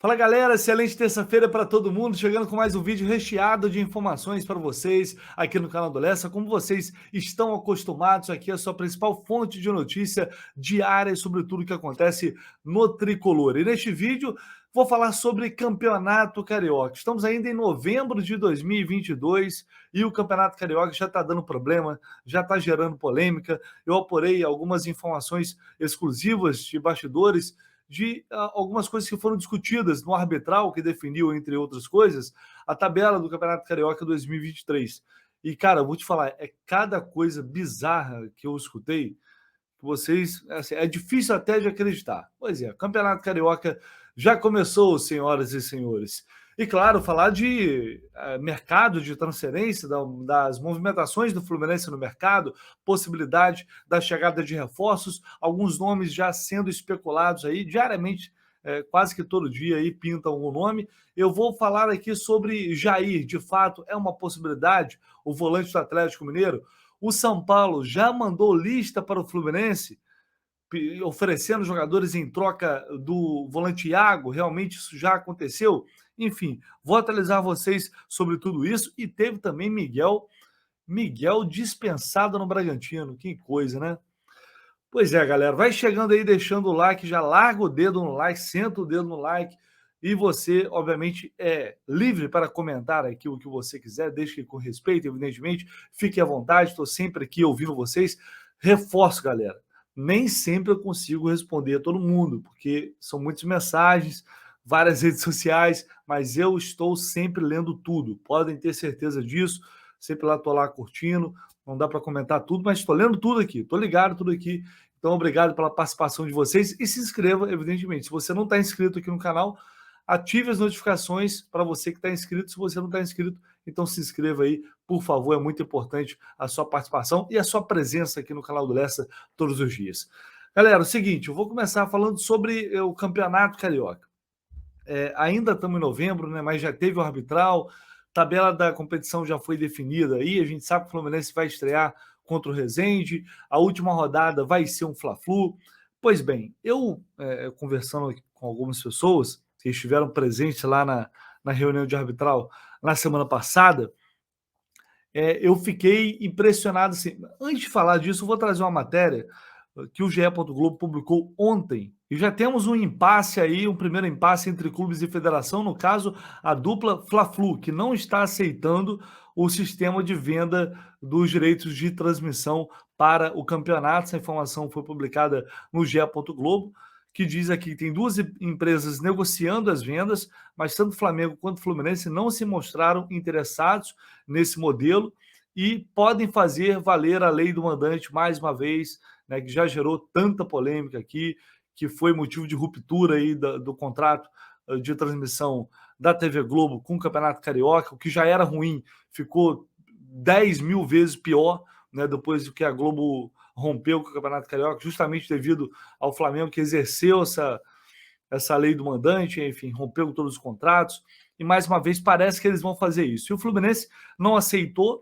Fala galera, excelente terça-feira para todo mundo, chegando com mais um vídeo recheado de informações para vocês aqui no canal do Lessa. Como vocês estão acostumados, aqui é a sua principal fonte de notícia diária sobre tudo que acontece no Tricolor. E neste vídeo vou falar sobre Campeonato Carioca. Estamos ainda em novembro de 2022 e o Campeonato Carioca já está dando problema, já está gerando polêmica. Eu apurei algumas informações exclusivas de bastidores de algumas coisas que foram discutidas no arbitral, que definiu, entre outras coisas, a tabela do Campeonato Carioca 2023. E, cara, eu vou te falar, é cada coisa bizarra que eu escutei, que vocês, assim, é difícil até de acreditar. Pois é, o Campeonato Carioca já começou, senhoras e senhores. E, claro, falar de mercado de transferência, das movimentações do Fluminense no mercado, possibilidade da chegada de reforços, alguns nomes já sendo especulados aí diariamente, quase que todo dia aí pintam um nome. Eu vou falar aqui sobre Jair, de fato é uma possibilidade, o volante do Atlético Mineiro. O São Paulo já mandou lista para o Fluminense, oferecendo jogadores em troca do volante Iago. Realmente isso já aconteceu? Enfim, vou atualizar vocês sobre tudo isso. E teve também Miguel dispensado no Bragantino. Que coisa, né? Pois é, galera, vai chegando aí, deixando o like, já larga o dedo no like, senta o dedo no like. E você, obviamente, é livre para comentar aqui o que você quiser, desde que com respeito, evidentemente. Fique à vontade, estou sempre aqui ouvindo vocês. Reforço, galera, nem sempre eu consigo responder a todo mundo, porque são muitas mensagens, várias redes sociais, mas eu estou sempre lendo tudo. Podem ter certeza disso. Sempre lá estou lá curtindo. Não dá para comentar tudo, mas estou lendo tudo aqui, estou ligado tudo aqui. Então, obrigado pela participação de vocês e se inscreva, evidentemente. Se você não está inscrito aqui no canal, ative as notificações para você que está inscrito. Se você não está inscrito, então se inscreva aí, por favor. É muito importante a sua participação e a sua presença aqui no canal do Lessa todos os dias. Galera, é o seguinte, eu vou começar falando sobre o Campeonato Carioca. Ainda estamos em novembro, né, mas já teve o arbitral, tabela da competição já foi definida aí, a gente sabe que o Fluminense vai estrear contra o Resende, a última rodada vai ser um Fla-Flu. Pois bem, eu conversando com algumas pessoas que estiveram presentes lá na reunião de arbitral na semana passada, eu fiquei impressionado. Assim, antes de falar disso, eu vou trazer uma matéria que o GE. Globo publicou ontem. E já temos um impasse aí, um primeiro impasse entre clubes e federação, no caso, a dupla Fla-Flu, que não está aceitando o sistema de venda dos direitos de transmissão para o campeonato. Essa informação foi publicada no GE. Globo, que diz aqui que tem duas empresas negociando as vendas, mas tanto Flamengo quanto Fluminense não se mostraram interessados nesse modelo e podem fazer valer a lei do mandante mais uma vez, né, que já gerou tanta polêmica aqui, que foi motivo de ruptura aí do contrato de transmissão da TV Globo com o Campeonato Carioca. O que já era ruim ficou 10 mil vezes pior, né, depois do que a Globo rompeu com o Campeonato Carioca, justamente devido ao Flamengo, que exerceu essa lei do mandante, enfim, rompeu todos os contratos. E mais uma vez parece que eles vão fazer isso. E o Fluminense não aceitou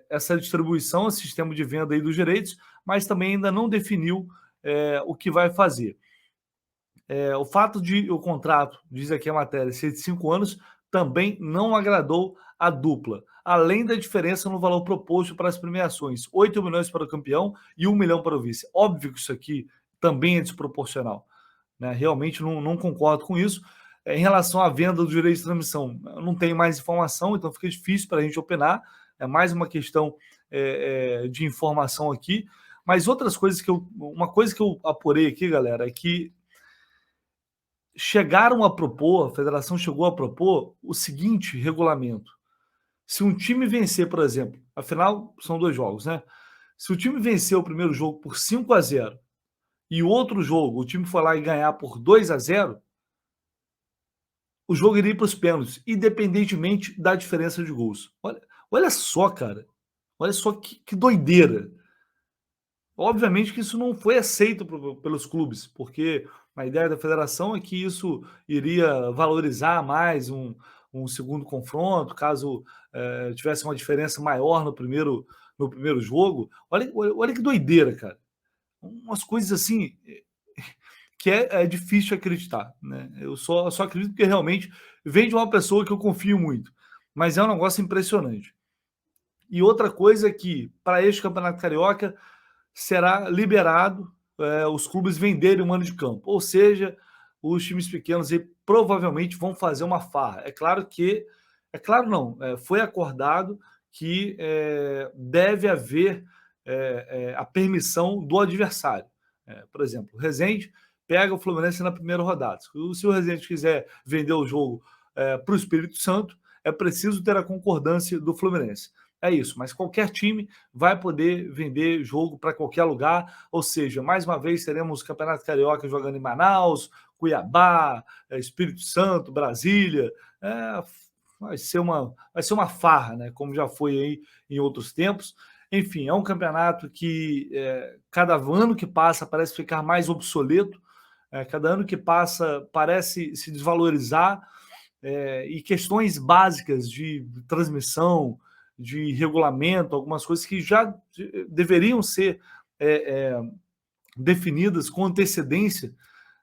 essa distribuição, esse sistema de venda aí dos direitos, mas também ainda não definiu o que vai fazer. O fato de o contrato, diz aqui a matéria, ser de 5 anos, também não agradou a dupla, além da diferença no valor proposto para as premiações, 8 milhões para o campeão e 1 milhão para o vice. Óbvio que isso aqui também é desproporcional, né? Realmente não concordo com isso. Em relação à venda do direito de transmissão, eu não tenho mais informação, então fica difícil para a gente opinar. É mais uma questão de informação aqui. Mas outras coisas uma coisa que eu apurei aqui, galera, é que chegaram a propor, a federação chegou a propor o seguinte regulamento: se um time vencer, por exemplo, afinal são 2 jogos, né? Se o time vencer o primeiro jogo por 5-0 e o outro jogo o time foi lá e ganhar por 2-0, o jogo iria para os pênaltis, independentemente da diferença de gols. Olha só, cara. Olha só que doideira. Obviamente que isso não foi aceito pelos clubes, porque a ideia da federação é que isso iria valorizar mais um segundo confronto, caso tivesse uma diferença maior no primeiro jogo. Olha que doideira, cara. Umas coisas assim que é difícil acreditar, né? Eu só acredito porque realmente vem de uma pessoa que eu confio muito, mas é um negócio impressionante. E outra coisa é que, para este Campeonato Carioca, será liberado os clubes venderem o mando de campo, ou seja, os times pequenos aí provavelmente vão fazer uma farra. É claro não, foi acordado que deve haver a permissão do adversário. Por exemplo, o Resende pega o Fluminense na primeira rodada. Se o Resende quiser vender o jogo para o Espírito Santo, é preciso ter a concordância do Fluminense. É isso, mas qualquer time vai poder vender jogo para qualquer lugar, ou seja, mais uma vez teremos o Campeonato Carioca jogando em Manaus, Cuiabá, Espírito Santo, Brasília. É, vai ser uma farra, né? Como já foi aí em outros tempos. Enfim, é um campeonato que cada ano que passa parece ficar mais obsoleto, cada ano que passa parece se desvalorizar, e questões básicas de transmissão, de regulamento, algumas coisas que já deveriam ser definidas com antecedência,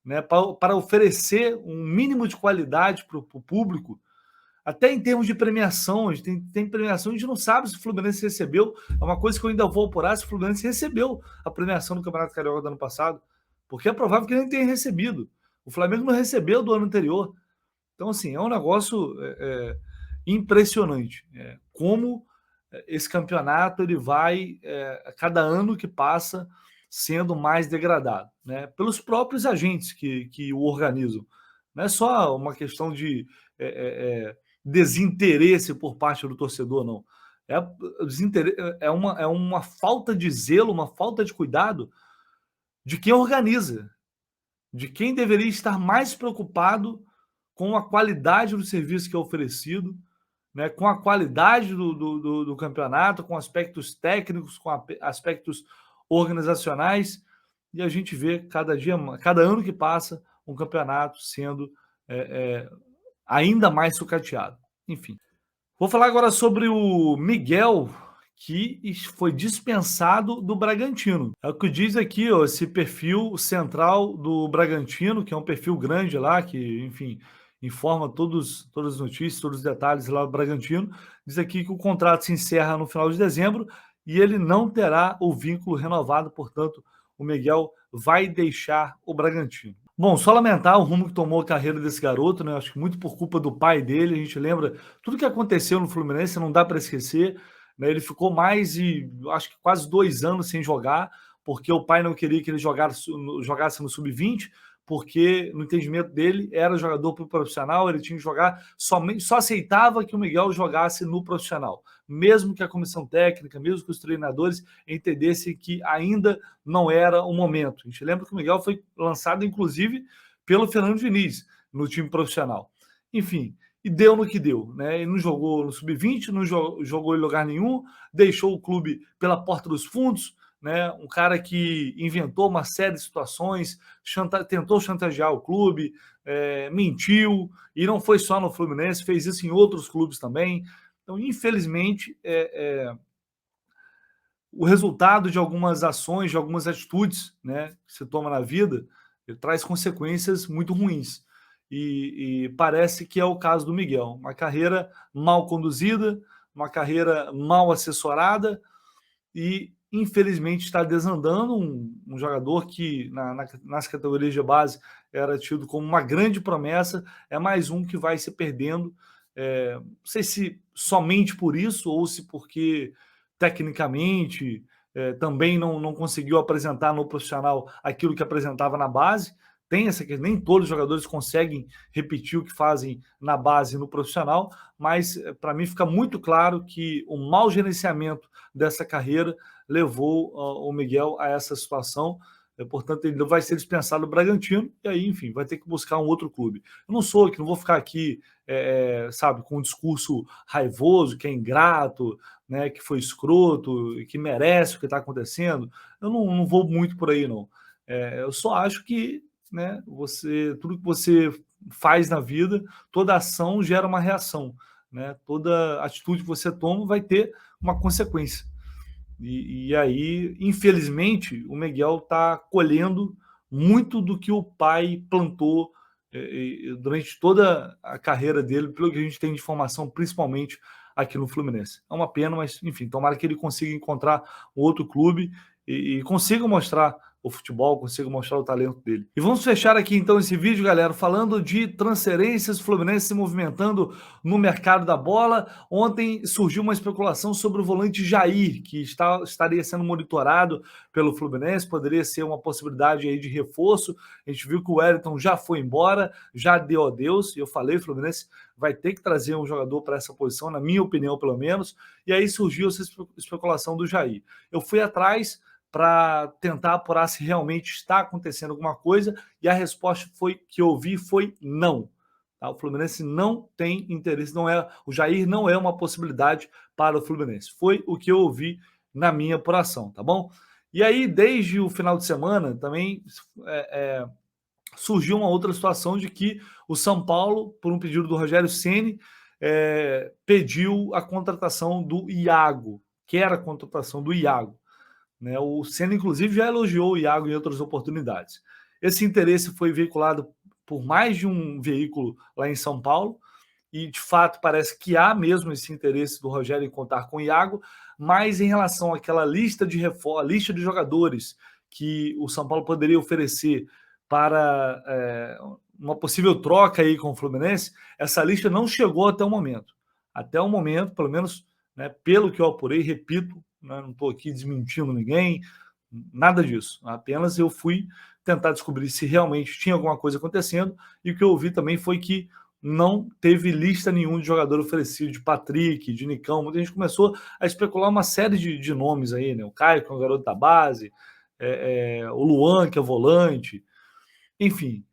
né, para oferecer um mínimo de qualidade para o público, até em termos de premiação. A gente tem premiação, a gente não sabe se o Fluminense recebeu. É uma coisa que eu ainda vou apurar se o Fluminense recebeu a premiação do Campeonato Carioca do ano passado, porque é provável que ele nem tenha recebido. O Flamengo não recebeu do ano anterior. Então, assim, é um negócio impressionante. Como esse campeonato ele vai, a cada ano que passa, sendo mais degradado, né? Pelos próprios agentes que o organizam. Não é só uma questão de desinteresse por parte do torcedor, não. É, é uma falta de zelo, uma falta de cuidado de quem organiza, de quem deveria estar mais preocupado com a qualidade do serviço que é oferecido, né, com a qualidade do campeonato, com aspectos técnicos, com aspectos organizacionais, e a gente vê cada ano que passa, um campeonato sendo ainda mais sucateado. Enfim. Vou falar agora sobre o Miguel, que foi dispensado do Bragantino. É o que diz aqui, ó, esse perfil central do Bragantino, que é um perfil grande lá, que, enfim, informa todas as notícias, todos os detalhes lá do Bragantino. Diz aqui que o contrato se encerra no final de dezembro e ele não terá o vínculo renovado, portanto, o Miguel vai deixar o Bragantino. Bom, só lamentar o rumo que tomou a carreira desse garoto, né? Acho que muito por culpa do pai dele. A gente lembra tudo que aconteceu no Fluminense, não dá para esquecer, né? Ele ficou mais de, acho que quase 2 anos sem jogar, porque o pai não queria que ele jogasse no sub-20, porque no entendimento dele era jogador pro profissional, ele tinha que jogar somente, só aceitava que o Miguel jogasse no profissional, mesmo que a comissão técnica, mesmo que os treinadores entendessem que ainda não era o momento. A gente lembra que o Miguel foi lançado, inclusive, pelo Fernando Diniz no time profissional. Enfim, e deu no que deu, né? Ele não jogou no sub-20, não jogou em lugar nenhum, deixou o clube pela porta dos fundos, né? Um cara que inventou uma série de situações, tentou chantagear o clube, mentiu, e não foi só no Fluminense, fez isso em outros clubes também. Então, infelizmente, o resultado de algumas ações, de algumas atitudes, né, que se toma na vida, ele traz consequências muito ruins. E parece que é o caso do Miguel. Uma carreira mal conduzida, uma carreira mal assessorada e, infelizmente, está desandando. Um jogador que, nas categorias de base, era tido como uma grande promessa, é mais um que vai se perdendo. Não sei se somente por isso ou se porque tecnicamente também não conseguiu apresentar no profissional aquilo que apresentava na base. Tem essa que nem todos os jogadores conseguem repetir o que fazem na base e no profissional, mas para mim fica muito claro que o mau gerenciamento dessa carreira levou o Miguel a essa situação. Portanto, ele vai ser dispensado do Bragantino e aí, enfim, vai ter que buscar um outro clube. Eu não vou ficar aqui, sabe, com um discurso raivoso, que é ingrato, né, que foi escroto, que merece o que está acontecendo. Eu não vou muito por aí, não. Eu só acho que, né, tudo que você faz na vida, toda ação gera uma reação, né? Toda atitude que você toma vai ter uma consequência. E aí, infelizmente, o Miguel está colhendo muito do que o pai plantou durante toda a carreira dele, pelo que a gente tem de informação, principalmente aqui no Fluminense. É uma pena, mas enfim, tomara que ele consiga encontrar um outro clube e consiga mostrar o futebol, consiga mostrar o talento dele. E vamos fechar aqui então esse vídeo, galera, falando de transferências, Fluminense se movimentando no mercado da bola. Ontem surgiu uma especulação sobre o volante Jair, que estaria sendo monitorado pelo Fluminense, poderia ser uma possibilidade aí de reforço. A gente viu que o Wellington já foi embora, já deu adeus, e eu falei, o Fluminense vai ter que trazer um jogador para essa posição, na minha opinião, pelo menos, e aí surgiu essa especulação do Jair. Eu fui atrás para tentar apurar se realmente está acontecendo alguma coisa, e a resposta que eu ouvi foi não. Tá? O Fluminense não tem interesse, o Jair não é uma possibilidade para o Fluminense. Foi o que eu ouvi na minha apuração, tá bom? E aí, desde o final de semana, também surgiu uma outra situação de que o São Paulo, por um pedido do Rogério Ceni, pediu a contratação do Iago, quer a contratação do Iago. Né? O Ceni, inclusive, já elogiou o Iago em outras oportunidades. Esse interesse foi veiculado por mais de um veículo lá em São Paulo, e de fato parece que há mesmo esse interesse do Rogério em contar com o Iago, mas em relação àquela lista de lista de jogadores que o São Paulo poderia oferecer para uma possível troca aí com o Fluminense, essa lista não chegou até o momento. Até o momento, pelo menos, né, pelo que eu apurei, repito, né, não estou aqui desmentindo ninguém, nada disso. Apenas eu fui tentar descobrir se realmente tinha alguma coisa acontecendo, e o que eu ouvi também foi que não teve lista nenhuma de jogador oferecido, de Patrick, de Nicão. Muita gente começou a especular uma série de nomes aí, né? O Caio, que é um garoto da base, o Luan, que é volante, enfim.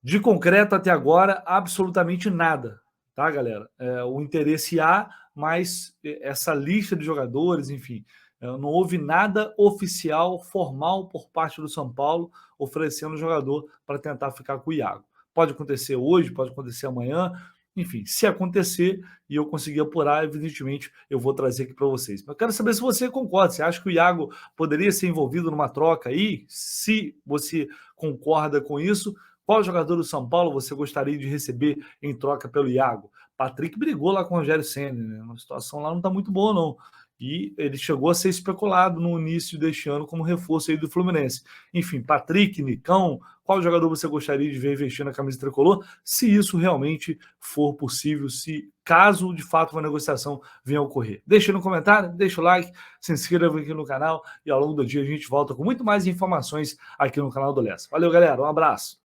De concreto até agora, absolutamente nada, tá, galera? O interesse há, mas essa lista de jogadores, enfim, não houve nada oficial, formal por parte do São Paulo oferecendo jogador para tentar ficar com o Iago. Pode acontecer hoje, pode acontecer amanhã, enfim, se acontecer e eu conseguir apurar, evidentemente eu vou trazer aqui para vocês. Mas eu quero saber se você concorda, você acha que o Iago poderia ser envolvido numa troca aí? Se você concorda com isso, qual jogador do São Paulo você gostaria de receber em troca pelo Iago? Patrick brigou lá com o Rogério Ceni, né? A situação lá não está muito boa, não. E ele chegou a ser especulado no início deste ano como reforço aí do Fluminense. Enfim, Patrick, Nicão, qual jogador você gostaria de ver investir na camisa tricolor? Se isso realmente for possível, se caso de fato uma negociação venha a ocorrer. Deixa no comentário, deixa o like, se inscreva aqui no canal e ao longo do dia a gente volta com muito mais informações aqui no canal do Lessa. Valeu, galera, um abraço.